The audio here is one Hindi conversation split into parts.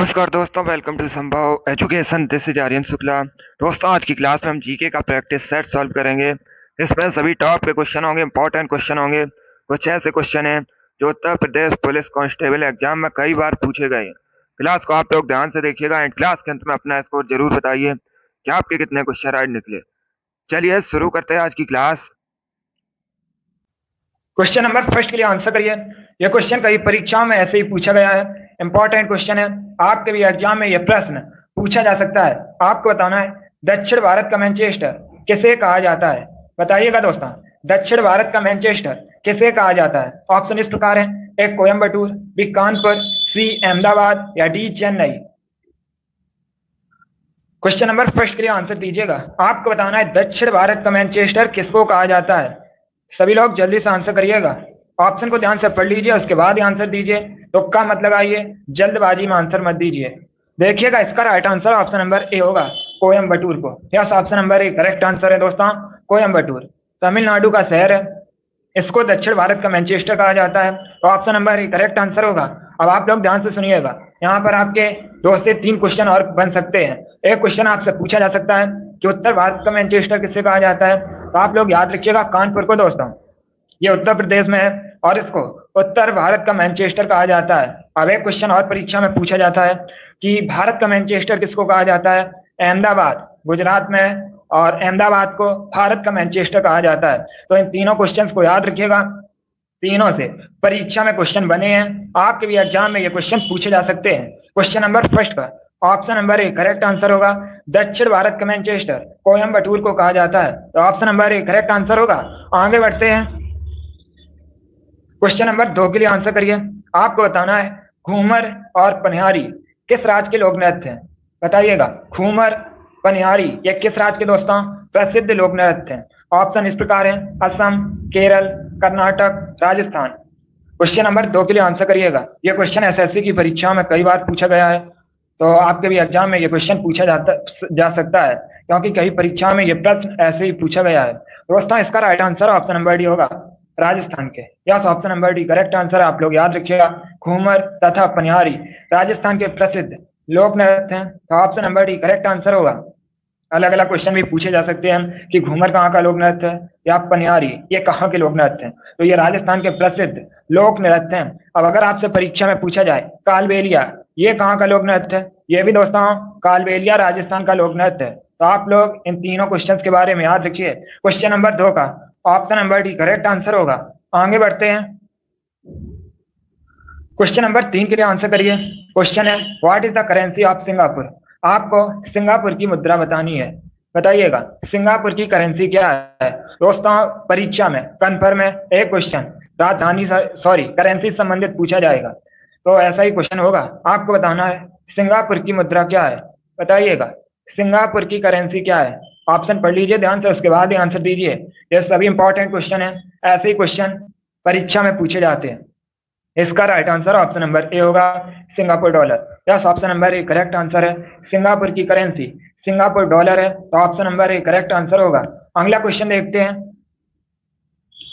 नमस्कार दोस्तों, welcome to Sambhav education. This is Aryan Shukla. दोस्तों, आज की क्लास में हम जीके का प्रैक्टिस सेट सॉल्व करेंगे। इसमें सभी टॉप के क्वेश्चन होंगे, इंपॉर्टेंट क्वेश्चन होंगे। कुछ ऐसे क्वेश्चन हैं जो Uttar Pradesh police constable exam में कई बार पूछे गए हैं। क्लास को आप लोग ध्यान से देखिएगा एंड क्लास के अंत में अपना स्कोर जरूर बताइए कि आपके कितने क्वेश्चन राइट निकले। चलिए शुरू करते हैं आज की क्लास। क्वेश्चन नंबर फर्स्ट के लिए आंसर करिए। यह क्वेश्चन कई परीक्षाओं में ऐसे ही पूछा गया है, इंपॉर्टेंट क्वेश्चन है। आपके भी एग्जाम में यह प्रश्न पूछा जा सकता है। आपको बताना है दक्षिण भारत का मैनचेस्टर किसे कहा जाता है। बताइएगा दोस्तों, दक्षिण भारत का मैनचेस्टर किसे कहा जाता है। ऑप्शन इस प्रकार है, ए कोयम्बटूर, बी कानपुर, सी अहमदाबाद या D Chennai. Question number first के लिए आंसर दीजिएगा। आपको बताना है दक्षिण भारत का मैनचेस्टर किसको कहा जाता है। सभी लोग जल्दी से आंसर करिएगा। ऑप्शन को ध्यान से पढ़ लीजिए, उसके बाद ही आंसर दीजिए। तुक्का मत लगाइए, जल्दबाजी में आंसर मत दीजिए। देखिएगा, इसका right answer option number A होगा, कोयम्बटूर को। Yes, option number A correct answer है दोस्तों, कोयम्बटूर तमिलनाडु का शहर है। इसको दक्षिण भारत का मैनचेस्टर कहा जाता है, तो option number A correct answer होगा। अब आप लोग ध्यान से सुनिएगा, यहाँ पर आपके 2 से 3 क्वेश्चन और बन सकते हैं। एक क्वेश्चन आपसे पूछा जा सकता है कि उत्तर भारत का मैनचेस्टर किससे कहा जाता है, तो आप लोग याद रखिएगा कानपुर को दोस्तों। ये उत्तर प्रदेश में है और इसको उत्तर भारत का मैनचेस्टर कहा जाता है। अब एक क्वेश्चन और परीक्षा में पूछा जाता है कि भारत का मैनचेस्टर किसको कहा जाता है। अहमदाबाद गुजरात में है और अहमदाबाद को भारत का मैनचेस्टर कहा जाता है। तो इन तीनों क्वेश्चंस को याद रखिएगा, तीनों से परीक्षा में क्वेश्चन बने हैं। आपके भी एग्जाम में ये क्वेश्चन पूछे जा सकते हैं। क्वेश्चन नंबर फर्स्ट का option number A correct answer होगा, दक्षिण भारत का मैनचेस्टर कोयम्बटूर को कहा जाता है, तो option number A correct answer होगा। आगे बढ़ते हैं, क्वेश्चन नंबर 2 के लिए आंसर करिए। आपको बताना है घूमर और पनिहारी किस राज्य के लोक नृत्य हैं। बताइएगा, घूमर पनिहारी ये किस राज्य के दोस्तों प्रसिद्ध लोक नृत्य हैं। ऑप्शन इस प्रकार है, असम, केरल, कर्नाटक, राजस्थान। क्वेश्चन नंबर 2 के लिए आंसर करिएगा। यह क्वेश्चन एसएससी की परीक्षा में कई बार पूछा गया है, तो आपके भी एग्जाम में यह क्वेश्चन पूछा जा सकता है, क्योंकि कई परीक्षा में यह प्रश्न ऐसे ही पूछा गया है। दोस्तों, इसका right answer option number D होगा, राजस्थान के। Yes, option number D correct answer. आप लोग याद रखिएगा, घूमर तथा पनिहारी राजस्थान के प्रसिद्ध लोक नृत्य हैं, तो option number D correct answer होगा। अलग अलग क्वेश्चन भी पूछे जा सकते हैं कि घूमर कहाँ का लोक नृत्य है या पनिहारी ये कहाँ के लोक नृत्य हैं, तो ये राजस्थान के प्रसिद्ध लोक नृत्य हैं। अब अगर आपसे परीक्षा में पूछा जाए कालबेलिया ये कहाँ का लोक नृत्य है, ये भी दोस्तों कालबेलिया राजस्थान का लोक नृत्य है। तो आप लोग इन तीनों क्वेश्चन के बारे में याद रखिए। क्वेश्चन नंबर 2 का option number D correct answer होगा। आगे बढ़ते हैं, क्वेश्चन नंबर 3 के लिए आंसर करिए। क्वेश्चन है, what is the currency of Singapore. आपको सिंगापुर की मुद्रा बतानी है। बताइएगा, सिंगापुर की करेंसी क्या है। दोस्तों, परीक्षा में कंफर्म है एक क्वेश्चन राजधानी करेंसी से संबंधित पूछा जाएगा, तो ऐसा ही क्वेश्चन होगा। आपको बताना है सिंगापुर की मुद्रा क्या है। बताइएगा, सिंगापुर की करेंसी क्या है। ऑप्शन पढ़ लीजिए ध्यान से, उसके बाद ही आंसर दीजिए। ये सभी इंपॉर्टेंट क्वेश्चन है, ऐसे ही क्वेश्चन परीक्षा में पूछे जाते हैं। इसका right answer option number A होगा, Singapore dollar. Yes, option number A correct answer है। सिंगापुर की करेंसी सिंगापुर डॉलर है, तो option number A correct answer होगा। अगला क्वेश्चन देखते हैं,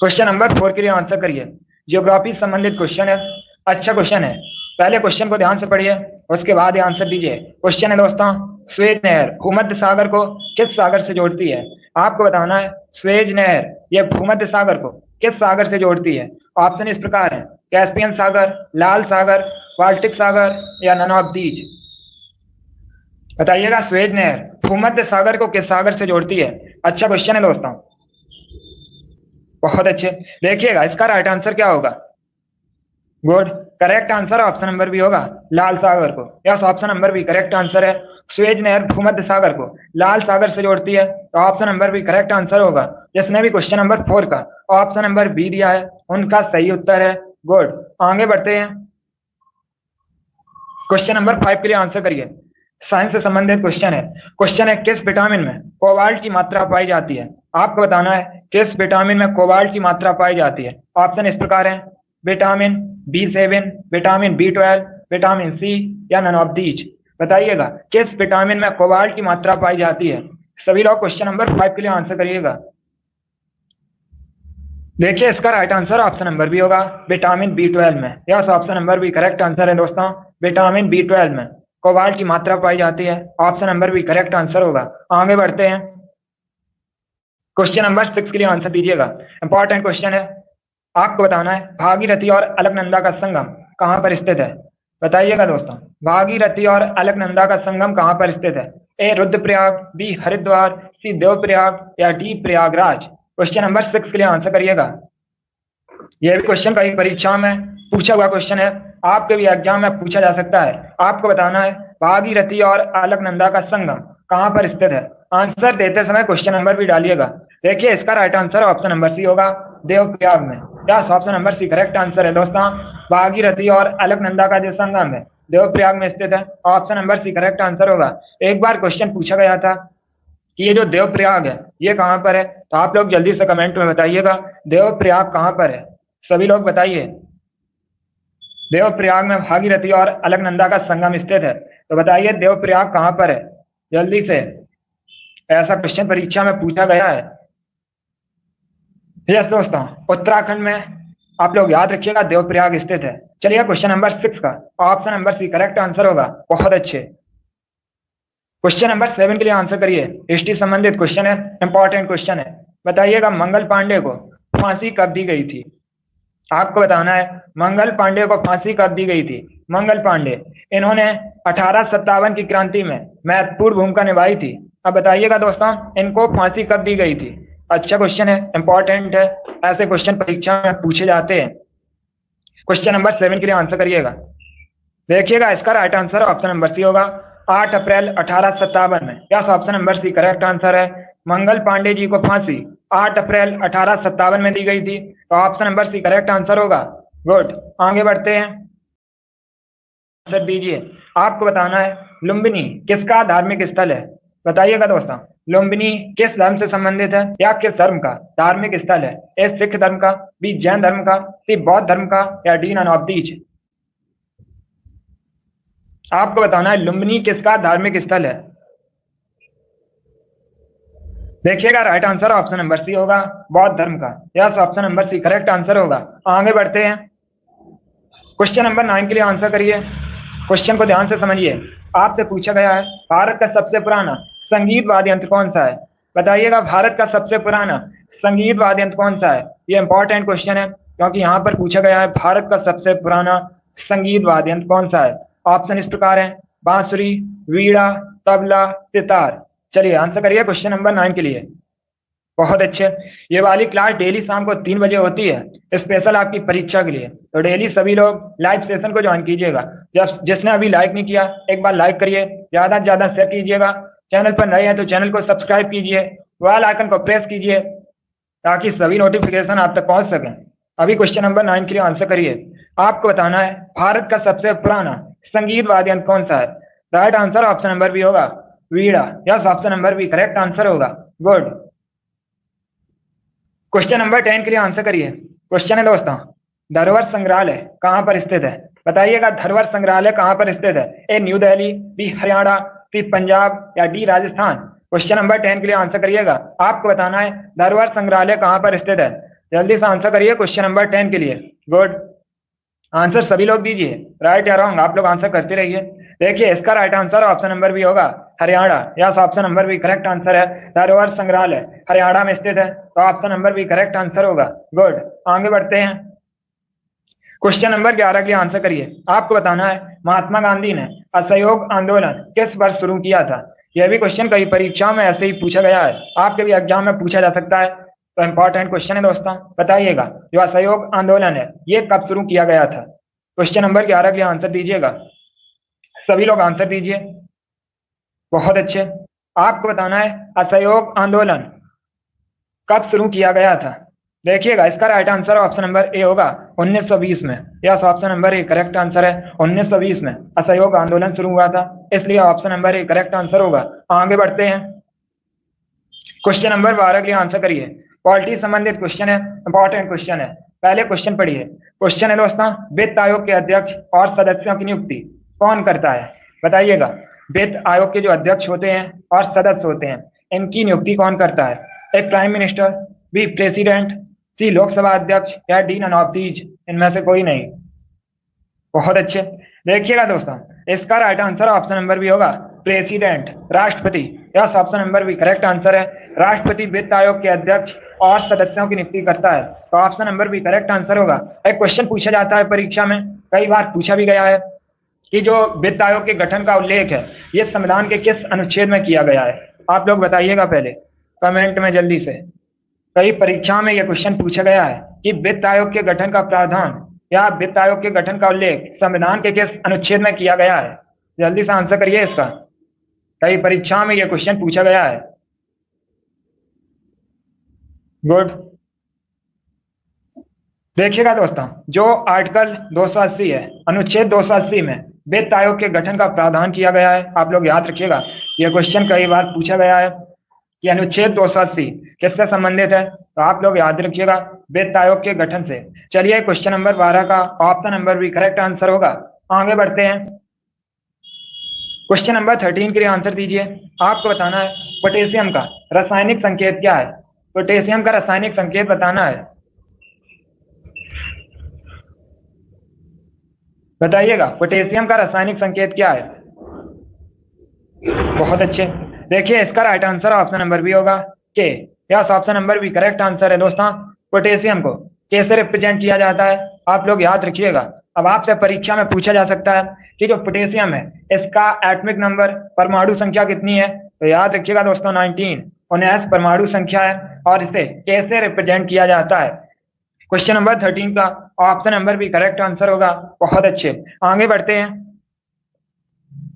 क्वेश्चन नंबर 4 के लिए आंसर करिए। ज्योग्राफी संबंधित क्वेश्चन है, अच्छा क्वेश्चन है। पहले क्वेश्चन को ध्यान से पढ़िए, उसके बाद ही आंसर दीजिए। क्वेश्चन है दोस्तों, स्वेज नहर भूमध्य सागर को किस सागर से जोड़ती है। आपको बताना है स्वेज नहर यह भूमध्य सागर को किस सागर से जोड़ती है। ऑप्शन इस प्रकार है, कैस्पियन सागर, लाल सागर, बाल्टिक सागर या नन ऑफ दीज। बताइएगा, स्वेज नहर भूमध्य सागर को किस सागर से जोड़ती है। अच्छा क्वेश्चन है दोस्तों, बहुत अच्छे। देखिएगा, इसका राइट आंसर क्या होगा। Good, correct answer option number B होगा, लाल सागर को। Yes, option number B correct answer है। स्वेज नहर भूमध्य सागर को लाल सागर से जोड़ती है, तो option number B correct answer होगा। जिसने भी क्वेश्चन नंबर 4 का ऑप्शन नंबर बी दिया है उनका सही उत्तर है। गुड, आगे बढ़ते हैं, क्वेश्चन नंबर 5 के लिए आंसर करिए। साइंस से संबंधित क्वेश्चन है। क्वेश्चन है, किस विटामिन में कोबाल्ट की मात्रा पाई जाती है। आपको बताना है किस विटामिन में कोबाल्ट की मात्रा पाई जाती है। ऑप्शन इस प्रकार है, vitamin B7, vitamin B12, vitamin C या नन ऑफ दीज। बताइएगा, किस विटामिन में कोबाल्ट की मात्रा पाई जाती है। सभी लोग क्वेश्चन नंबर 5 के लिए आंसर करिएगा। देखिए, इसका right answer option number B होगा, विटामिन B12 में। Yes, option number B correct answer है दोस्तों, विटामिन B12 में। कोबाल्ट की मात्रा पाई जाती है? Option number B correct answer होगा। आगे बढ़ते हैं, क्वेश्चन नंबर 6 के लिए आंसर दीजिएगा। इंपॉर्टेंट क्वेश्चन है, आपको बताना है भागीरथी और अलकनंदा का संगम कहाँ पर स्थित है? बताइएगा दोस्तों, भागीरथी और अलकनंदा का संगम कहाँ पर स्थित है? ए रुद्रप्रयाग, बी हरिद्वार, सी देवप्रयाग या डी प्रयागराज? क्वेश्चन नंबर 6 के लिए आंसर करिएगा। यह भी क्वेश्चन कई परीक्षा में पूछा हुआ क्वेश्चन है, आपके भी एग्जाम में पूछा जा सकता है। आपको बताना है भागीरथी और अलकनंदा का संगम कहाँ पर स्थित है। आंसर देते समय क्वेश्चन नंबर भी डालिएगा। देखिए, इसका right answer option number C होगा, देवप्रयाग में। Yes, option number C correct answer है दोस्तों। भागीरथी और अलकनंदा का जो संगम है देवप्रयाग में स्थित है। Option number C correct answer होगा। एक बार क्वेश्चन पूछा गया था कि ये जो देवप्रयाग है ये कहाँ पर है, तो आप लोग जल्दी से कमेंट में बताइएगा देवप्रयाग कहाँ पर है। सभी लोग बताइए, देवप्रयाग में भागीरथी और अलकनंदा का संगम स्थित है, तो बताइए देवप्रयाग कहाँ पर है जल्दी से। ऐसा क्वेश्चन परीक्षा में पूछा गया है। यस दोस्तों, उत्तराखंड में, आप लोग याद रखिएगा देवप्रयाग स्थित है। चलिए क्वेश्चन नंबर 6 का option number C correct answer होगा। बहुत अच्छे। क्वेश्चन नंबर 7 के लिए आंसर करिए। हिस्ट्री संबंधित क्वेश्चन है, इंपॉर्टेंट क्वेश्चन है। बताइएगा मंगल पांडे को फांसी कब दी गई थी? आपको बताना है मंगल पांडे को फांसी कब दी गई थी। मंगल पांडे, इन्होंने 1857 की क्रांति में महत्वपूर्ण भूमिका निभाई थी। अब बताइएगा दोस्तों, इनको फांसी कब दी गई थी? अच्छा क्वेश्चन है, इंपॉर्टेंट है, ऐसे क्वेश्चन परीक्षा में पूछे जाते हैं। क्वेश्चन नंबर 7 के लिए आंसर करिएगा। देखिएगा, इसका right answer option number C होगा, 8 अप्रैल 1857 में। Yes, option number C correct answer है। मंगल पांडे जी को फांसी 8 अप्रैल 1857 में दी गई थी, तो option number C correct answer होगा। गुड, आगे बढ़ते हैं, आंसर दीजिए। आपको बताना है लुम्बिनी किसका धार्मिक स्थल है? बताइएगा दोस्तों, लुम्बिनी किस धर्म से संबंधित है या किस धर्म का धार्मिक स्थल है? ए सिख धर्म का, बी जैन धर्म का, सी बौद्ध धर्म का या डी नन ऑफ दीज? आपको बताना है लुम्बिनी किसका धार्मिक स्थल है। देखिएगा, right answer option number C होगा, बौद्ध धर्म का। Yes, option number C correct answer होगा। आगे बढ़ते हैं, क्वेश्चन नंबर 9 के लिए आंसर करिए। क्वेश्चन को ध्यान से समझिए। आपसे पूछा गया है भारत का सबसे पुराना संगीत वाद्य यंत्र कौन सा है? बताइएगा, भारत का सबसे पुराना संगीत वाद्य यंत्र कौन सा है? ये इंपॉर्टेंट क्वेश्चन है, क्योंकि यहाँ पर पूछा गया है भारत का सबसे पुराना संगीत वाद्य यंत्र कौन सा है। ऑप्शन इस प्रकार है, बांसुरी, वीणा, तबला, सितार। चलिए आंसर करिए क्वेश्चन नंबर 9 के लिए। बहुत अच्छे। ये वाली क्लास डेली शाम को 3 बजे होती है, स्पेशल आपकी परीक्षा के लिए। तो डेली सभी लोग लाइव सेशन को ज्वाइन कीजिएगा। जब जिसने अभी लाइक नहीं किया, एक बार लाइक करिए, ज्यादा से ज्यादा शेयर कीजिएगा। चैनल पर नए हैं तो चैनल को सब्सक्राइब कीजिए, बेल आइकन को प्रेस कीजिए, ताकि सभी नोटिफिकेशन आप तक पहुंच सकें। अभी क्वेश्चन नंबर 9 के लिए आंसर करिए। आपको बताना है भारत का सबसे पुराना संगीत वाद्य यंत्र कौन सा है? Right answer option number B होगा, veena. Yes, option number B correct answer होगा। गुड। क्वेश्चन नंबर 10 के लिए आंसर करिए। क्वेश्चन है दोस्तों, धरोहर संग्रहालय कहां पर स्थित है? बताइएगा, धरोहर संग्रहालय कहां पर स्थित है? A New Delhi, B Haryana, C Punjab या डी राजस्थान? क्वेश्चन नंबर 10 के लिए आंसर करिएगा। आपको बताना है धरोहर संग्रहालय कहां पर स्थित है। जल्दी से आंसर करिए क्वेश्चन नंबर 10 के लिए। गुड, आंसर सभी लोग दीजिए, राइट या रॉन्ग आप लोग आंसर करते रहिए। देखिए, इसका right answer option number B होगा, Haryana. Yes, option number B correct answer है। धरोहर संग्रहालय हरियाणा में स्थित है, तो option number B correct answer होगा। गुड, आगे बढ़ते हैं, क्वेश्चन नंबर 11 के लिए आंसर करिए। आपको बताना है महात्मा गांधी ने असहयोग आंदोलन किस वर्ष शुरू किया था? यह भी क्वेश्चन कई परीक्षाओं में ऐसे ही पूछा गया है, आपके भी एग्जाम में पूछा जा सकता है, तो इंपॉर्टेंट क्वेश्चन है दोस्तों। बताइएगा, जो असहयोग आंदोलन है ये कब शुरू किया गया था? क्वेश्चन नंबर 11 के लिए आंसर दीजिएगा। सभी लोग आंसर दीजिए। बहुत अच्छे। आपको बताना है असहयोग आंदोलन कब शुरू किया गया था। देखिएगा, इसका right answer option number A होगा, 1920 में। Yes, option number A correct answer है। 1920 में असहयोग आंदोलन शुरू हुआ था, इसलिए option number A correct answer होगा। आगे बढ़ते हैं, क्वेश्चन नंबर 12 के लिए आंसर करिए। पॉलिटी संबंधित क्वेश्चन है, इंपॉर्टेंट क्वेश्चन है। पहले क्वेश्चन पढ़िए। क्वेश्चन है दोस्तों, वित्त आयोग के अध्यक्ष और सदस्यों की नियुक्ति कौन करता है? बताइएगा, वित्त आयोग के जो अध्यक्ष होते हैं और सदस्य होते हैं, इनकी नियुक्ति कौन करता है? ए प्राइम मिनिस्टर, बी प्रेसिडेंट, सी लोकसभा अध्यक्ष या डी नन ऑफ दीज? इनमें से कोई नहीं। बहुत अच्छे। देखिएगा दोस्तों, इसका right answer option number B होगा प्रेसिडेंट, राष्ट्रपति। Yes, option number B correct answer है। राष्ट्रपति वित्त आयोग के अध्यक्ष और सदस्यों की नियुक्ति करता है, तो option number B correct answer होगा। एक क्वेश्चन पूछा जाता है परीक्षा में, कई बार पूछा भी गया है कि जो वित्त आयोग के गठन का उल्लेख है ये संविधान के किस अनुच्छेद में किया गया है। आप लोग बताइएगा पहले कमेंट में जल्दी से। कई परीक्षा में यह क्वेश्चन पूछा गया है कि वित्त आयोग के गठन का प्रावधान या वित्त आयोग के गठन का उल्लेख संविधान के किस अनुच्छेद में किया गया है। जल्दी से आंसर करिए इसका, कई परीक्षा में यह क्वेश्चन पूछा गया है। गुड। देखिएगा दोस्तों, जो आर्टिकल 280 है, अनुच्छेद 280 में वित्त आयोग के गठन का प्रावधान किया गया है। आप लोग याद रखिएगा, यह क्वेश्चन कई बार पूछा गया है कि अनुच्छेद 280 किससे संबंधित है, तो आप लोग याद रखिएगा वित्त आयोग के गठन से। चलिए क्वेश्चन नंबर 12 का option number B correct answer होगा। आगे बढ़ते हैं, क्वेश्चन नंबर 13 के लिए आंसर दीजिए। आपको बताना है पोटेशियम का रासायनिक संकेत क्या है। पोटेशियम का रासायनिक संकेत बताना है, बताइएगा पोटेशियम का रासायनिक संकेत क्या है। बहुत अच्छे। देखिए इसका right answer option number B होगा के। Yes, option number B correct answer है। दोस्तों पोटेशियम को के से रिप्रेजेंट किया जाता है, आप लोग याद रखिएगा। अब आपसे परीक्षा में पूछा जा सकता है कि जो पोटेशियम है इसका एटॉमिक नंबर, परमाणु संख्या कितनी है, तो याद रखिएगा दोस्तों 19 परमाणु संख्या है और इसे के से रिप्रेजेंट किया जाता है। क्वेश्चन नंबर 13 का ऑप्शन नंबर भी करेक्ट आंसर होगा। बहुत अच्छे, आगे बढ़ते हैं।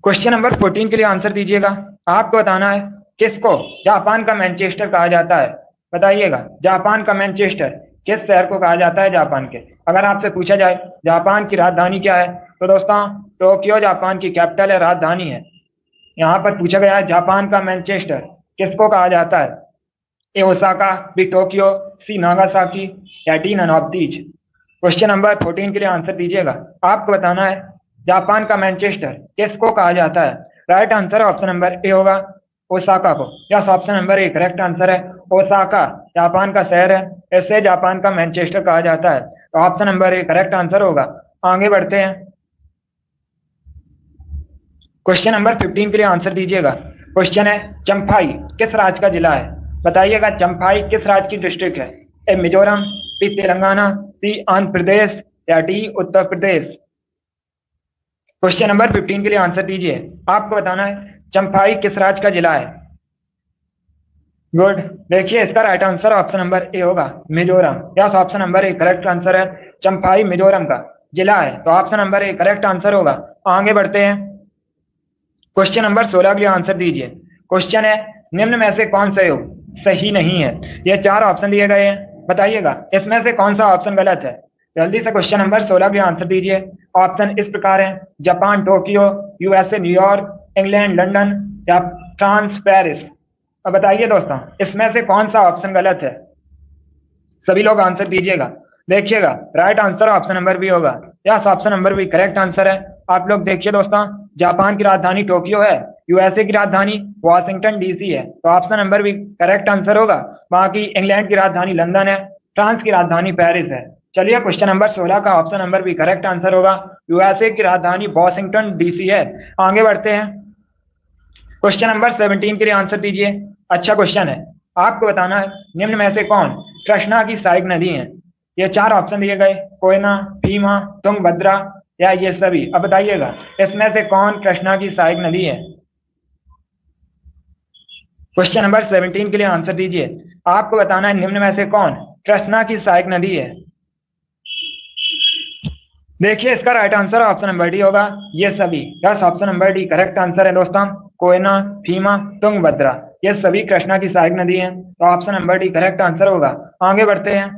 क्वेश्चन नंबर 14 के लिए आंसर दीजिएगा। आपको बताना है किसको जापान का मैनचेस्टर कहा जाता है। बताइएगा जापान का मैनचेस्टर किस शहर को कहा जाता है जापान के। अगर आपसे पूछा जाए जापान की राजधानी क्या है, तो दोस्तों टोक्यो जापान की कैपिटल है, राजधानी है। यहाँ पर पूछा गया है जापान का मैनचेस्टर किसको कहा जाता है। A Osaka, B Tokyo, C Nagasaki या D none of these. Question number 14 के लिए आंसर दीजिएगा। आपको बताना है जापान का मैनचेस्टर किसको कहा जाता है। Right answer option number A होगा ओसाका को। Yes, option number A correct answer है। ओसाका जापान का शहर है, इससे जापान का मैनचेस्टर कहा जाता है, तो option number A correct answer होगा। आगे बढ़ते हैं, क्वेश्चन नंबर 15 के लिए आंसर दीजिएगा। क्वेश्चन है चंफाई किस राज्य का जिला है। बताइएगा चंफाई किस राज्य की डिस्ट्रिक्ट है। ए मिजोरम, बी तेलंगाना, सी आंध्र प्रदेश या D Uttar Pradesh. Question number 15 के लिए आंसर दीजिए। आपको बताना है चंफाई किस राज्य का जिला है। गुड। देखिए इसका right answer option number A होगा Mizoram. Yes, option number A correct answer है। चंफाई मिजोरम का जिला है, तो option number A correct answer होगा। आगे बढ़ते हैं, क्वेश्चन नंबर 16 के लिए आंसर दीजिए। क्वेश्चन है निम्न में से कौन सा योग सही नहीं है। ये 4 ऑप्शन दिए गए हैं, बताइएगा इसमें से कौन सा ऑप्शन गलत है। जल्दी से क्वेश्चन नंबर 16 के आंसर दीजिए। ऑप्शन इस प्रकार है Japan Tokyo, USA New York, England London या फ्रांस पेरिस। अब बताइए दोस्तों इसमें से कौन सा ऑप्शन गलत है। सभी लोग आंसर दीजिएगा। देखिएगा right answer option number B होगा। Yes, option number B correct answer है। आप लोग देखिए दोस्तों, जापान की राजधानी टोक्यो है, यूएसए की राजधानी वॉशिंगटन डीसी है, तो option number B correct answer होगा। बाकी इंग्लैंड की राजधानी लंदन है, फ्रांस की राजधानी पेरिस है। चलिए क्वेश्चन नंबर 16 का option number B correct answer होगा, यूएसए की राजधानी वॉशिंगटन डीसी है। आगे बढ़ते हैं, क्वेश्चन नंबर 17 के लिए आंसर दीजिए। अच्छा क्वेश्चन है, आपको बताना है निम्न में से कौन कृष्णा की सहायक नदी है। ये 4 ऑप्शन दिए गए, कोयना, भीमा, तुंगभद्रा या ये सभी। अब बताइएगा इसमें से कौन कृष्णा की सहायक नदी है। क्वेश्चन नंबर 17 के लिए आंसर दीजिए। आपको बताना है निम्न में से कौन कृष्णा की सहायक नदी है। देखिए इसका right answer option number D होगा, ये सभी। Yes, option number D correct answer है दोस्तों। कोयना, भीमा, तुंगभद्रा ये सभी कृष्णा की सहायक नदी है, तो option number D correct answer होगा। आगे बढ़ते हैं,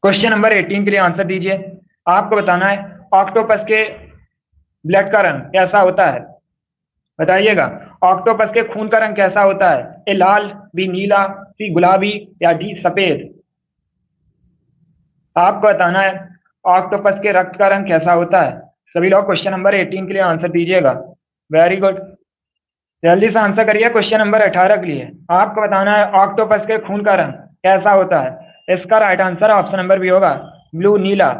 क्वेश्चन नंबर 18 के लिए आंसर दीजिए। आपको बताना है ऑक्टोपस के ब्लड का रंग कैसा होता है। बताइएगा ऑक्टोपस के खून का रंग कैसा होता है। ए लाल, बी नीला, सी गुलाबी या डी सफेद। आपको बताना है ऑक्टोपस के रक्त का रंग कैसा होता है। सभी लोग क्वेश्चन नंबर 18 के लिए आंसर दीजिएगा। वेरी गुड, जल्दी से आंसर करिए। क्वेश्चन नंबर 18 के लिए आपको बताना है ऑक्टोपस के खून का रंग कैसा होता है। इसका right answer option number B होगा ब्लू, नीला।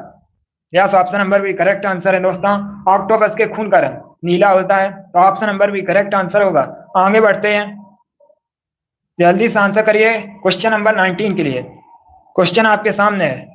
Yes, option number B correct answer है दोस्तों। ऑक्टोपस के खून का रंग नीला होता है, तो option number B correct answer होगा। आगे बढ़ते हैं, जल्दी से आंसर करिए क्वेश्चन नंबर 19 के लिए। क्वेश्चन आपके सामने है।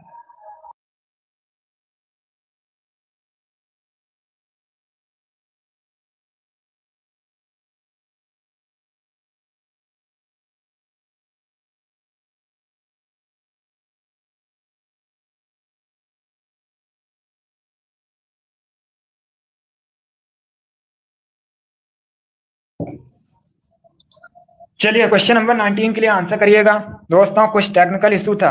चलिए क्वेश्चन नंबर 19 के लिए आंसर करिएगा दोस्तों। कुछ टेक्निकल इशू था।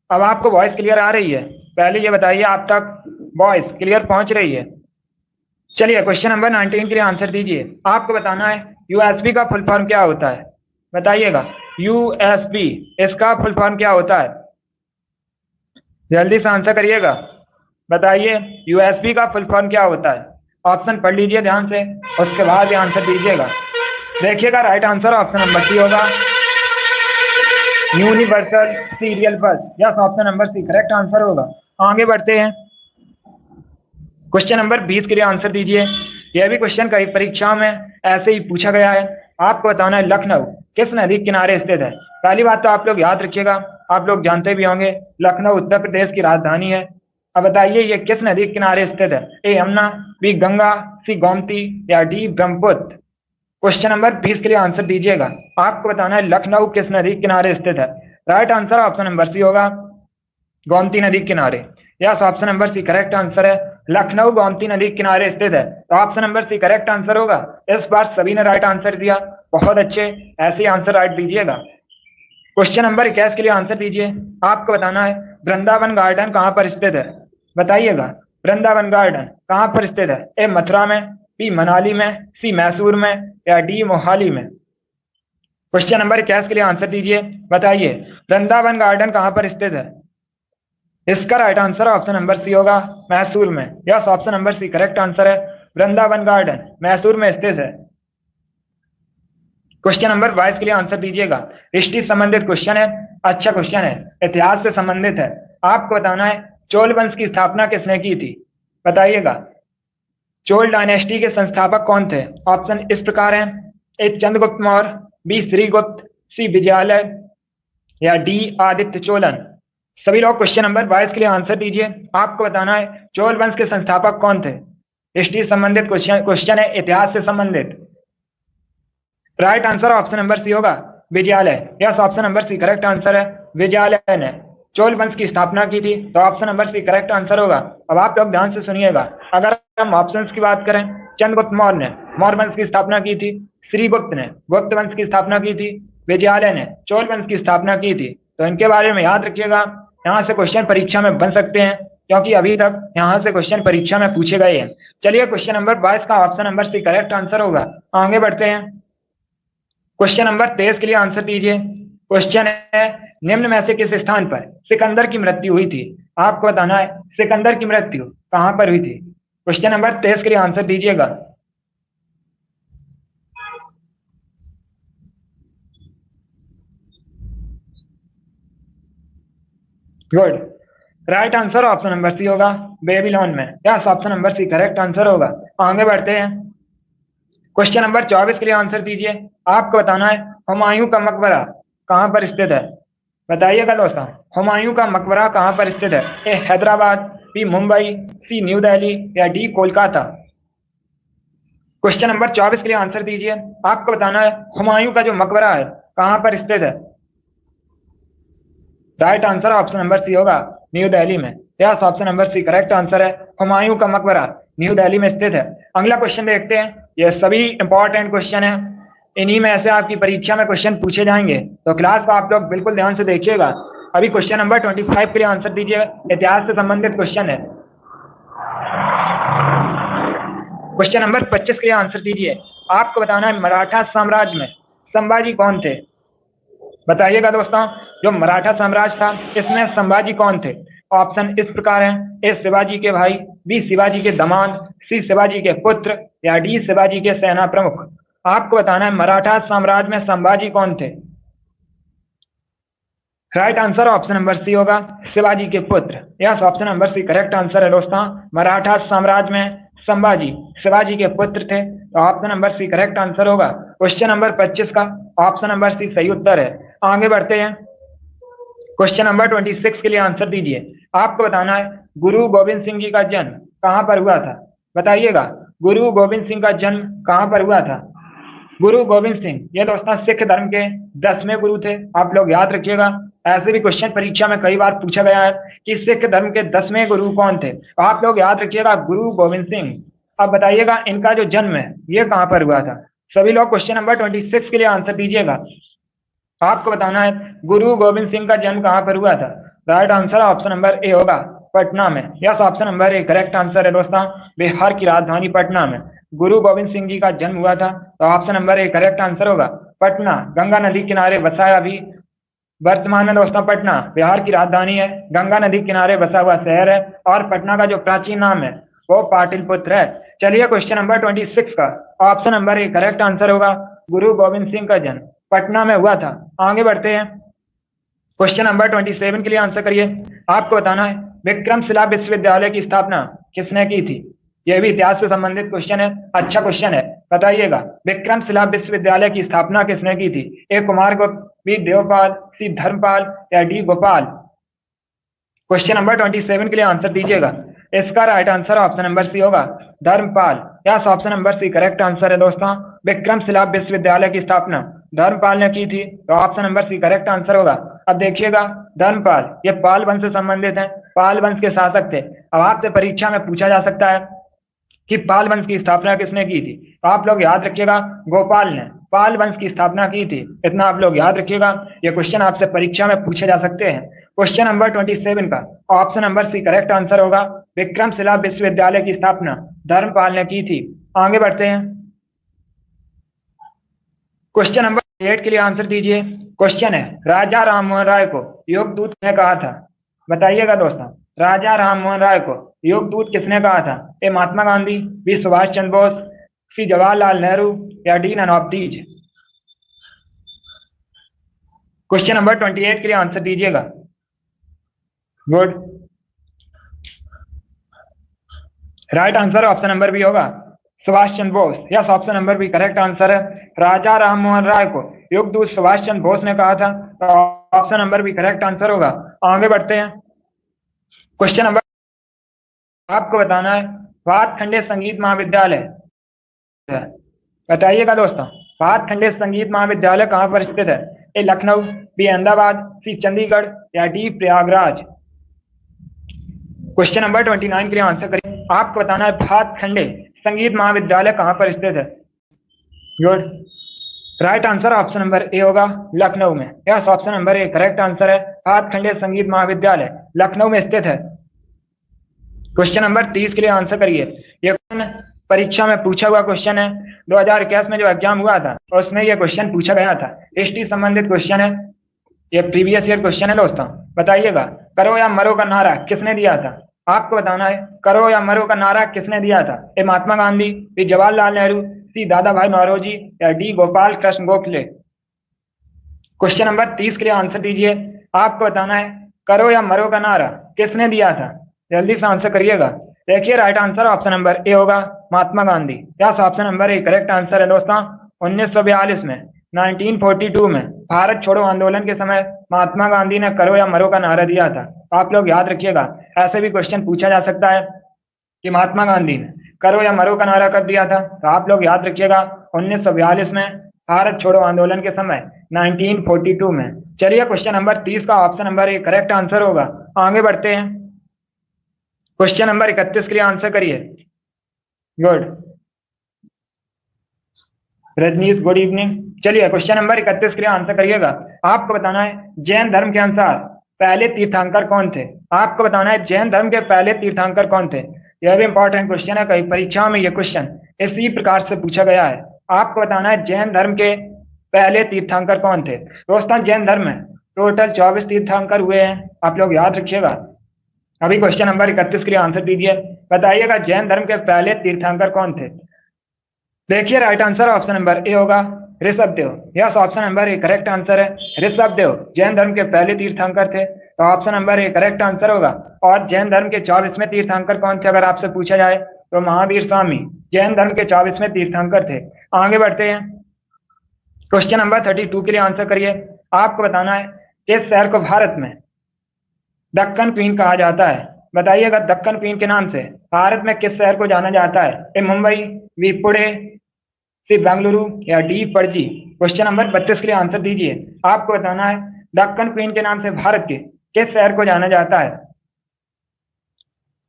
अब आपको वॉइस क्लियर आ रही है? पहले ये बताइए आप तक वॉइस क्लियर पहुंच रही है? चलिए क्वेश्चन नंबर 19 के लिए आंसर दीजिए। आपको बताना है यूएसबी का फुल फॉर्म क्या होता है, बताइएगा। यूएसबी, इसका फुल फॉर्म क्या होता है? जल्दी से आंसर करिएगा, बताइए यूएसबी का फुल फॉर्म क्या होता है। ऑप्शन पढ़ लीजिए ध्यान से, उसके बाद ही आंसर दीजिएगा। देखिएगा right answer option number C होगा, universal serial bus. Yes, option number C correct answer होगा। आगे बढ़ते हैं, क्वेश्चन नंबर 20 के लिए आंसर दीजिए। यह भी क्वेश्चन कई परीक्षाओं में ऐसे ही पूछा गया है। आपको बताना है लखनऊ किस नदी के किनारे स्थित है। पहली बात तो आप लोग याद रखिएगा, आप लोग जानते भी होंगे लखनऊ उत्तर प्रदेश की राजधानी है। अब बताइए ये किस नदी के किनारे स्थित है? ए यमुना, बी गंगा, सी गोमती या डी ब्रह्मपुत्र। क्वेश्चन नंबर 20 के लिए आंसर दीजिएगा। आपको बताना है लखनऊ किस नदी के किनारे स्थित है। Right answer option number C होगा, गोमती नदी के किनारे। Yes, option number C correct answer है। लखनऊ गोमती नदी के किनारे स्थित है, तो option number C correct answer होगा। इस बार सभी ने राइट आंसर दिया, बहुत अच्छे, ऐसे ही आंसर राइट दीजिएगा। क्वेश्चन नंबर 21 के लिए आंसर दीजिए। आपको बताना है वृंदावन गार्डन कहाँ पर स्थित है, बताइएगा। वृंदावन गार्डन कहाँ पर स्थित है? ए मथुरा में, बी मनाली में, सी मैसूर में या डी मोहाली में। क्वेश्चन नंबर 21 के लिए आंसर दीजिए, बताइए वृंदावन गार्डन कहाँ पर स्थित है। इसका right answer option number C होगा, मैसूर में। Yes, option number C correct answer है। वृंदावन गार्डन मैसूर में स्थित है। क्वेश्चन नंबर 22 के लिए आंसर दीजिएगा। हिस्ट्री संबंधित क्वेश्चन है, अच्छा क्वेश्चन है, इतिहास से संबंधित है। आपको बताना है चोल वंश की स्थापना किसने की थी, बताइएगा। चोल डायनेस्टी के संस्थापक कौन थे? ऑप्शन इस प्रकार हैं, ए चंद्रगुप्त मौर्य, बी श्रीगुप्त, सी विजयालय या डी आदित्य चोलन। सभी लोग क्वेश्चन नंबर 22 के लिए आंसर दीजिए। आपको बताना है चोल वंश के संस्थापक कौन थे। हिस्ट्री संबंधित क्वेश्चन है, इतिहास से संबंधित। Right answer option number C होगा, Vijayalaya. Yes, option number C correct answer है। विजयालय ने चोल वंश की स्थापना की थी, तो option number C correct answer होगा। अब आप लोग ध्यान से सुनिएगा। अगर हम ऑप्शंस की बात करें, चंद्रगुप्त मौर्य ने मौर्य वंश की स्थापना की थी, श्रीगुप्त ने गुप्त वंश की स्थापना की थी, विजयालय ने चोल वंश की स्थापना की थी। तो इनके बारे में याद रखिएगा, यहाँ से क्वेश्चन परीक्षा में बन सकते हैं, क्योंकि अभी तक यहाँ से क्वेश्चन परीक्षा में पूछे गए हैं। चलिए क्वेश्चन नंबर 22 का option number C correct answer होगा। आगे बढ़ते हैं, क्वेश्चन नंबर 23 के लिए आंसर दीजिए। क्वेश्चन है निम्न में से किस स्थान पर सिकंदर की मृत्यु हुई थी। आपको बताना है सिकंदर की मृत्यु कहां पर हुई थी। क्वेश्चन नंबर 23 के लिए आंसर दीजिएगा। Good, right answer option number C होगा, बेबीलोन में। Yes, option number C correct answer होगा। आगे बढ़ते हैं, क्वेश्चन नंबर 24 के लिए आंसर दीजिए। आपको बताना है हुमायूं का मकबरा कहां पर स्थित है, बताइएगा दोस्तों। हुमायूं का मकबरा कहां पर स्थित है? ए हैदराबाद, बी मुंबई, सी न्यू दिल्ली या डी कोलकाता। क्वेश्चन नंबर 24 के लिए आंसर दीजिए। आपको बताना है हुमायूं का जो मकबरा है कहां पर स्थित है। Right answer option number C होगा, न्यू दिल्ली में। Yes, option number C correct answer है। हुमायूं का मकबरा न्यू दिल्ली में स्थित है। अगला क्वेश्चन देखते हैं, ये सभी इंपॉर्टेंट क्वेश्चन है, इन्हीं में से आपकी परीक्षा में क्वेश्चन पूछे जाएंगे, तो क्लास को आप लोग बिल्कुल ध्यान से देखिएगा। अभी क्वेश्चन नंबर 25 के लिए आंसर दीजिए, इतिहास से संबंधित क्वेश्चन है। क्वेश्चन नंबर 25 के लिए आंसर दीजिए। आपको बताना है मराठा साम्राज्य में संभाजी कौन थे, बताइएगा दोस्तों। जो मराठा साम्राज्य था इसमें संभाजी कौन थे। ऑप्शन इस प्रकार हैं, ए शिवाजी के भाई, बी शिवाजी के दामाद, सी शिवाजी के पुत्र या डी शिवाजी के सेना प्रमुख। आपको बताना है मराठा साम्राज्य में संभाजी कौन थे। Right answer option number C होगा शिवाजी के पुत्र। Yes, option number C correct answer है दोस्तों। मराठा साम्राज्य में संभाजी शिवाजी के पुत्र थे, तो option number C correct answer होगा। क्वेश्चन नंबर 25 का ऑप्शन नंबर सी सही उत्तर है। आगे बढ़ते हैं, क्वेश्चन नंबर 26 के लिए आंसर दीजिए। आपको बताना है गुरु गोविंद सिंह जी का जन्म कहां पर हुआ था। बताइएगा, गुरु गोविंद सिंह का जन्म कहां पर हुआ था। गुरु गोविंद सिंह ये दोस्तों सिख धर्म के 10वें गुरु थे। आप लोग याद रखिएगा, ऐसे भी क्वेश्चन परीक्षा में कई बार पूछा गया है कि सिख धर्म के 10वें गुरु कौन थे। तो आप लोग याद रखिएगा गुरु गोविंद सिंह। अब बताइएगा इनका जो जन्म है ये कहां पर हुआ था। सभी लोग क्वेश्चन नंबर 26 के लिए आंसर दीजिएगा। आपको बताना है गुरु गोविंद सिंह का जन्म कहां पर हुआ था। Right answer option number A होगा पटना में। Yes, option number A correct answer है दोस्तों। बिहार की राजधानी पटना में गुरु गोविंद सिंह जी का जन्म हुआ था, तो option number A correct answer होगा पटना। गंगा नदी किनारे बसा है अभी वर्तमान में दोस्तों पटना बिहार की राजधानी है, गंगा नदी किनारे बसा हुआ शहर है, और पटना का जो प्राचीन नाम है वो पाटलिपुत्र है। चलिए क्वेश्चन नंबर 26 का option number A correct answer होगा गुरु गोविंद सिंह का जन्म पटना में हुआ था। आगे बढ़ते हैं, क्वेश्चन नंबर 27 के लिए आंसर करिए। आपको बताना है विक्रमशिला विश्वविद्यालय की स्थापना किसने की थी। यह भी इतिहास से संबंधित क्वेश्चन है, अच्छा क्वेश्चन है। बताइएगा विक्रमशिला विश्वविद्यालय की स्थापना किसने की थी। ए कुमार गुप्त, बी देवपाल, सी धर्मपाल या डी गोपाल। क्वेश्चन नंबर 27 के लिए आंसर दीजिएगा। इसका right answer option number C होगा Dharmapal. Yes, option number C correct answer है दोस्तों। विक्रमशिला विश्वविद्यालय की स्थापना धर्मपाल ने की थी, तो option number C correct answer होगा। अब देखिएगा धर्मपाल ये पाल वंश से संबंधित है, पाल वंश के शासक थे। अब आपसे परीक्षा में पूछा जा सकता है कि पाल वंश की स्थापना किसने की थी। तो आप लोग याद रखिएगा गोपाल ने पाल वंश की स्थापना की थी, इतना आप लोग याद रखिएगा। ये क्वेश्चन आपसे परीक्षा में पूछे जा सकते हैं। क्वेश्चन नंबर 27 का option number C correct answer होगा विक्रमशिला विश्वविद्यालय की स्थापना धर्मपाल ने की थी। आगे बढ़ते हैं, क्वेश्चन नंबर 8 के लिए आंसर दीजिए। क्वेश्चन है राजा राममोहन राय को योगदूत ने कहा था। बताइएगा दोस्तों राजा राममोहन राय को योगदूत किसने कहा था। A Mahatma Gandhi, B Subhash Chandra Bose, C Jawaharlal Nehru या D none of these. Question number 28 के लिए आंसर दीजिएगा। Good, right answer option number B होगा Subhash Chandra Bose. Yes, option number B correct answer है। राजा राममोहन राय को योगदूत सुभाष चंद्र बोस ने कहा था, तो option number B correct answer होगा। आगे बढ़ते हैं, क्वेश्चन नंबर आपको बताना है भारत खंडे संगीत महाविद्यालय। बताइएगा दोस्तों भारत खंडे संगीत महाविद्यालय कहां पर स्थित है। ए लखनऊ, बी अहमदाबाद, सी चंडीगढ़ या डी प्रयागराज। क्वेश्चन नंबर 29 के लिए आंसर करिए। आपको बताना है भारत खंडे संगीत महाविद्यालय कहां पर स्थित है। Good, right answer option number A होगा लखनऊ में। Yes, option number A correct answer है। भारत खंडे संगीत महाविद्यालय लखनऊ में स्थित है। क्वेश्चन नंबर 30 के लिए आंसर करिए। ये परीक्षा में पूछा हुआ क्वेश्चन है, 2021 में जो एग्जाम हुआ था उसमें ये क्वेश्चन पूछा गया था। हिस्ट्री संबंधित क्वेश्चन है, ये प्रीवियस ईयर क्वेश्चन है दोस्तों। बताइएगा करो या मरो का नारा किसने दिया था। आपको बताना है करो या मरो का नारा किसने दिया था। ए महात्मा गांधी, बी जवाहरलाल नेहरू, सी दादा भाई नौरोजी या D Gopal Krishna Gokhale. Question number 30 के लिए आंसर दीजिए। आपको बताना है करो या मरो का नारा किसने दिया था। जल्दी से आंसर करिएगा। देखिए right answer option number A होगा Mahatma Gandhi. Yes, option number A correct answer है दोस्तों। 1942 में 1942 में भारत छोड़ो आंदोलन के समय महात्मा गांधी ने करो या मरो का नारा दिया था। आप लोग याद रखिएगा, ऐसे भी क्वेश्चन पूछा जा सकता है कि महात्मा गांधी ने करो या मरो का नारा कब दिया था। तो आप लोग याद रखिएगा 1942 में भारत छोड़ो आंदोलन के समय 1942 में। चलिए क्वेश्चन नंबर 30 का option number A correct answer होगा। आगे बढ़ते हैं, क्वेश्चन नंबर 31 के लिए आंसर करिए। Good, Rajneesh good evening. चलिए क्वेश्चन नंबर 31 के लिए आंसर करिएगा। आपको बताना है जैन धर्म के अनुसार पहले तीर्थंकर कौन थे। आपको बताना है जैन धर्म के पहले तीर्थंकर कौन थे। यह भी इंपॉर्टेंट क्वेश्चन है, कई परीक्षाओं में यह क्वेश्चन इसी प्रकार से पूछा गया है। आपको बताना है जैन धर्म के पहले तीर्थंकर कौन थे। दोस्तों जैन धर्म में टोटल 24 तीर्थंकर हुए हैं, आप लोग याद रखिएगा। अभी क्वेश्चन नंबर 31 के लिए आंसर दीजिए। बताइएगा जैन धर्म के पहले तीर्थंकर कौन थे। देखिए right answer option number A होगा Rishabhdev. Yes, option number A correct answer है। ऋषभदेव जैन धर्म के पहले तीर्थंकर थे, तो option number A correct answer होगा। और जैन धर्म के 24वें तीर्थंकर कौन थे अगर आपसे पूछा जाए तो महावीर स्वामी जैन धर्म के 24वें तीर्थंकर थे। आगे बढ़ते हैं, क्वेश्चन नंबर 32 के लिए आंसर करिए। आपको बताना है किस शहर को भारत में दक्कन क्वीन कहा जाता है। बताइएगा, दक्कन क्वीन के नाम से भारत में किस शहर को जाना जाता है? ए मुंबई, बी पुणे, सी बेंगलुरु या डी पणजी। क्वेश्चन नंबर 32 के लिए आंसर दीजिए। आपको बताना है दक्कन क्वीन के नाम से भारत के किस शहर को जाना जाता है?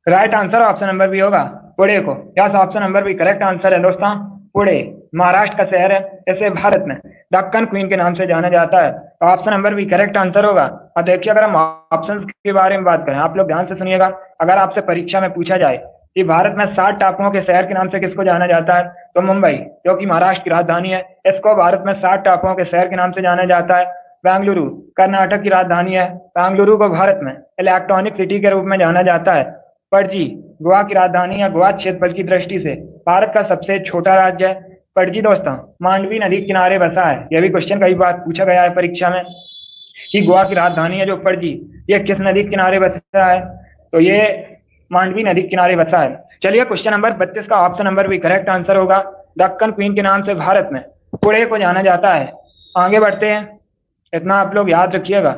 Right answer option number B होगा, पुणे को। Yes, option number B correct answer है दोस्तों। पुणे महाराष्ट्र का शहर है, इसे भारत में दक्कन क्वीन के नाम से जाना जाता है, तो option number B correct answer होगा। और देखिए, अगर हम ऑप्शंस के बारे में बात करें, आप लोग ध्यान से सुनिएगा। अगर आपसे परीक्षा में पूछा जाए कि भारत में 7 टापुओं के शहर के नाम से किसको जाना जाता है, तो मुंबई, जो कि महाराष्ट्र की राजधानी है, इसको भारत में 7 टापुओं के शहर के नाम से जाना जाता है। बेंगलुरु कर्नाटक की राजधानी है, बेंगलुरु को भारत में इलेक्ट्रॉनिक सिटी के रूप में जाना जाता है। पणजी गोवा की राजधानी है, गोवा क्षेत्रफल की दृष्टि से भारत का सबसे छोटा राज्य है। पणजी दोस्तों मांडवी नदी के किनारे बसा है। यह भी क्वेश्चन कई बार पूछा गया है परीक्षा में कि गोवा की राजधानी है जो पणजी, ये किस नदी के किनारे बसा है, तो ये मांडवी नदी के किनारे बसा है। चलिए, क्वेश्चन नंबर 32 का ऑप्शन नंबर भी करेक्ट आंसर होगा। दक्कन क्वीन के नाम से भारत में पुणे को जाना जाता है। आगे बढ़ते हैं, इतना आप लोग याद रखिएगा।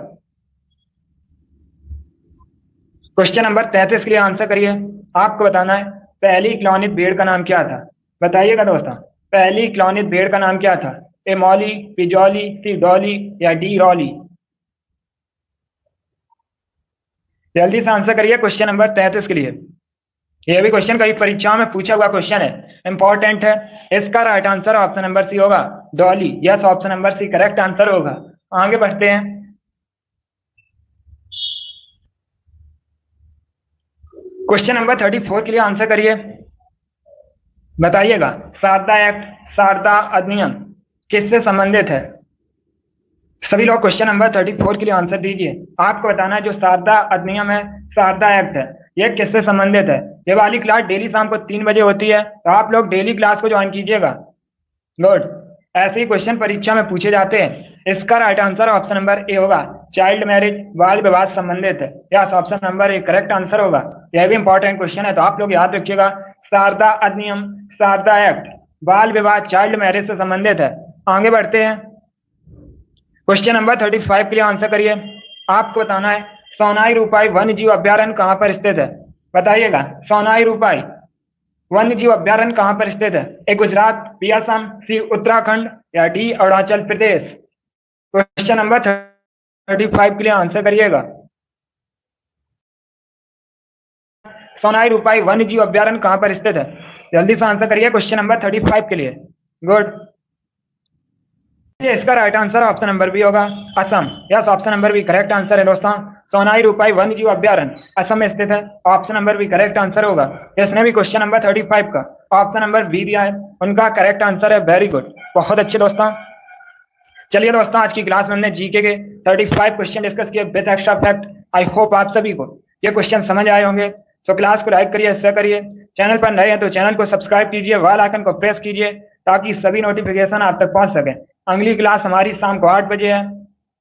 क्वेश्चन नंबर 33 के लिए आंसर करिए। आपको बताना है पहली क्लॉनित भेड़ का नाम क्या था। बताइएगा दोस्तों, पहली क्लॉनित भेड़ का नाम क्या था? ए मौली, बी जॉली, सी डॉली या डी रॉली। जल्दी से आंसर करिए क्वेश्चन नंबर 33 के लिए। यह भी क्वेश्चन कई परीक्षाओं में पूछा हुआ क्वेश्चन है, इंपॉर्टेंट है। इसका right answer option number C होगा, Dolly. Yes, option number C correct answer होगा। आगे बढ़ते हैं, क्वेश्चन नंबर 34 के लिए आंसर करिए। बताइएगा, शारदा एक्ट, शारदा अधिनियम किससे संबंधित है? सभी लोग क्वेश्चन नंबर 34 के लिए आंसर दीजिए। आपको बताना है जो शारदा अधिनियम है, शारदा एक्ट है, ये किससे संबंधित है? ये वाली क्लास डेली शाम को 3 बजे होती है, तो आप लोग डेली क्लास को ज्वाइन कीजिएगा। गुड, ऐसे ही क्वेश्चन परीक्षा में पूछे जाते हैं। इसका right answer option number A होगा, चाइल्ड मैरिज, बाल विवाह संबंधित है। Yes, option number A correct answer होगा। यह भी इंपॉर्टेंट क्वेश्चन है, तो आप लोग याद रखिएगा। शारदा अधिनियम, शारदा एक्ट, बाल विवाह, चाइल्ड मैरिज से संबंधित है। आगे बढ़ते हैं, क्वेश्चन नंबर 35 के लिए आंसर करिए। आपको बताना है सोनाई रूपाई वन्य जीव अभ्यारण्य कहां पर स्थित है? बताइएगा, सोनाई रूपाई वन्य जीव अभ्यारण्य कहां पर स्थित है? ए गुजरात, बी असम, सी उत्तराखंड या D Arunachal Pradesh. Question number 35 के लिए आंसर करिएगा। सोनाई रूपाई वन्य जीव अभ्यारण्य कहां पर स्थित है? जल्दी से आंसर करिए क्वेश्चन नंबर 35 के लिए। गुड, इसका right answer option number B होगा, Assam. Yes, option number B correct answer है दोस्तों। सोनाई रूपाई वन्य जीव अभ्यारण्य असम में स्थित है, option number B correct answer होगा। जिसने भी क्वेश्चन नंबर 35 का ऑप्शन नंबर बी दिया है उनका करेक्ट आंसर है। वेरी गुड, बहुत अच्छे दोस्तों। चलिए दोस्तों, आज की क्लास में हमने जीके के 35 क्वेश्चन डिस्कस किए with extra fact. I hope आप सभी को ये क्वेश्चन समझ आए होंगे। सो क्लास को लाइक करिए, शेयर करिए। चैनल पर नए हैं तो चैनल को सब्सक्राइब कीजिए, बेल आइकन को प्रेस कीजिए ताकि सभी नोटिफिकेशन आप तक पहुंच सके। अगली क्लास हमारी शाम को 8 बजे है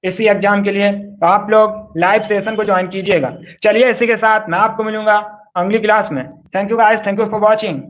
इसी एग्जाम के लिए, तो आप लोग लाइव सेशन को ज्वाइन कीजिएगा। चलिए, इसी के साथ मैं आपको मिलूंगा अगली क्लास में। Thank you guys, thank you for watching.